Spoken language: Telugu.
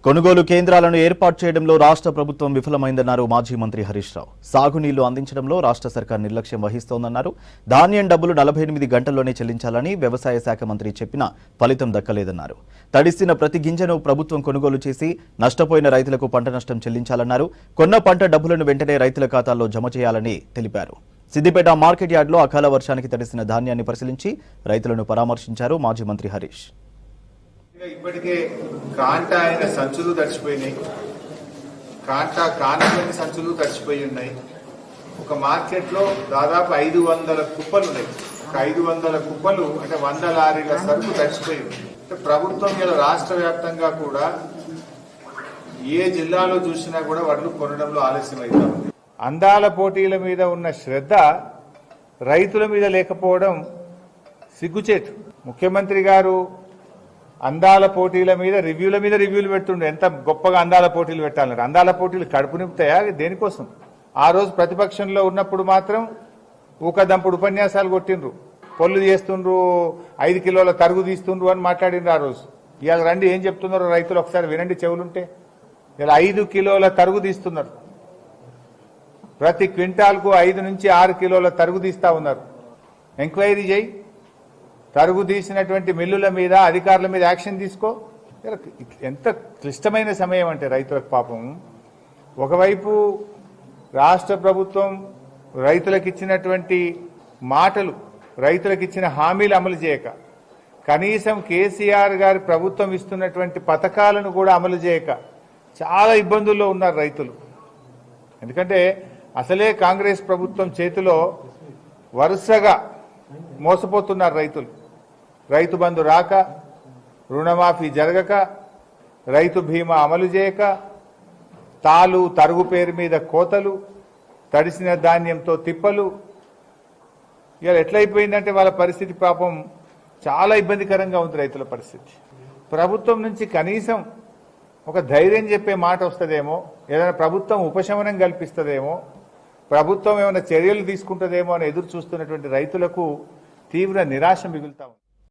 కొనుగోలు కేంద్రాలను ఏర్పాటు చేయడంలో రాష్ట్ర ప్రభుత్వం విఫలమైందన్నారు మాజీ మంత్రి హరీష్ రావు. సాగునీళ్లు అందించడంలో రాష్ట్ర సర్కార్ నిర్లక్ష్యం వహిస్తోందన్నారు. ధాన్యం డబ్బులు 48 గంటల్లోనే చెల్లించాలని వ్యవసాయ శాఖ మంత్రి చెప్పినా ఫలితం దక్కలేదన్నారు. తడిసిన ప్రతి గింజను ప్రభుత్వం కొనుగోలు చేసి నష్టపోయిన రైతులకు పంట నష్టం చెల్లించాలన్నారు. కొన్న పంట డబ్బులను వెంటనే రైతుల ఖాతాల్లో జమ చేయాలని తెలిపారు. సిద్దిపేట మార్కెట్ యార్డులో అకాల వర్షానికి తడిసిన ధాన్యాన్ని పరిశీలించి రైతులను పరామర్శించారు మాజీ మంత్రి హరీష్. ఇప్పటికే కాంటా అయిన సంచులు తడిచిపోయినాయి, కానని సంచులు తడిచిపోయి ఉన్నాయి. ఒక మార్కెట్ లో దాదాపు 500 కుప్పలు ఉన్నాయి. 500 కుప్పలు అంటే 100 లారీల సరుకు తడిచిపోయి ఉంది. ప్రభుత్వం ఇలా రాష్ట్ర వ్యాప్తంగా కూడా ఏ జిల్లాలో చూసినా కూడా వడ్లు కొనడంలో ఆలస్యం అవుతా ఉంది. అందాల పోటీల మీద ఉన్న శ్రద్ధ రైతుల మీద లేకపోవడం సిగ్గుచేటు. ముఖ్యమంత్రి గారు అందాల పోటీల మీద రివ్యూలు పెడుతుండే. ఎంత గొప్పగా అందాల పోటీలు పెట్టాలన్నారు. అందాల పోటీలు కడుపు నింపుతాయా? దేనికోసం? ఆ రోజు ప్రతిపక్షంలో ఉన్నప్పుడు మాత్రం ఊకదంపుడు ఉపన్యాసాలు కొట్టిండ్రు, పొల్లు చేస్తుండ్రు, 5 కిలోల తరుగు తీస్తుండ్రు అని మాట్లాడిండ్రు ఆ రోజు. ఇవాళ రండి ఏం చెప్తున్నారో రైతులు ఒకసారి వినండి చెవులుంటే. ఇలా 5 కిలోల తరుగు తీస్తున్నారు. ప్రతి క్వింటాల్కు 5 నుంచి 6 కిలోల తరుగు తీస్తా ఉన్నారు. ఎంక్వైరీ చేయి, తరుగు తీసినటువంటి మిల్లుల మీద అధికారుల మీద యాక్షన్ తీసుకో. ఎంత క్లిష్టమైన సమయం అంటే రైతులకు పాపం. ఒకవైపు రాష్ట్ర ప్రభుత్వం రైతులకు ఇచ్చినటువంటి మాటలు, రైతులకు ఇచ్చిన హామీలు అమలు చేయక, కనీసం కేసీఆర్ గారి ప్రభుత్వం ఇస్తున్నటువంటి పథకాలను కూడా అమలు చేయక చాలా ఇబ్బందుల్లో ఉన్నారు రైతులు. ఎందుకంటే అసలే కాంగ్రెస్ ప్రభుత్వం చేతిలో వరుసగా మోసపోతున్నారు రైతులు. రైతు బంధు రాక, రుణమాఫీ జరగక, రైతు బీమా అమలు చేయక, తరుగు పేరు మీద కోతలు, తడిసిన ధాన్యంతో తిప్పలు. ఇవాళ ఎట్లయిపోయిందంటే వాళ్ళ పరిస్థితి పాపం చాలా ఇబ్బందికరంగా ఉంది రైతుల పరిస్థితి. ప్రభుత్వం నుంచి కనీసం ఒక ధైర్యం చెప్పే మాట వస్తుందేమో, ఏదైనా ప్రభుత్వం ఉపశమనం కల్పిస్తుందేమో, ప్రభుత్వం ఏమైనా చర్యలు తీసుకుంటుందేమో అని ఎదురు చూస్తున్నటువంటి రైతులకు తీవ్ర నిరాశ మిగులుతా ఉంది.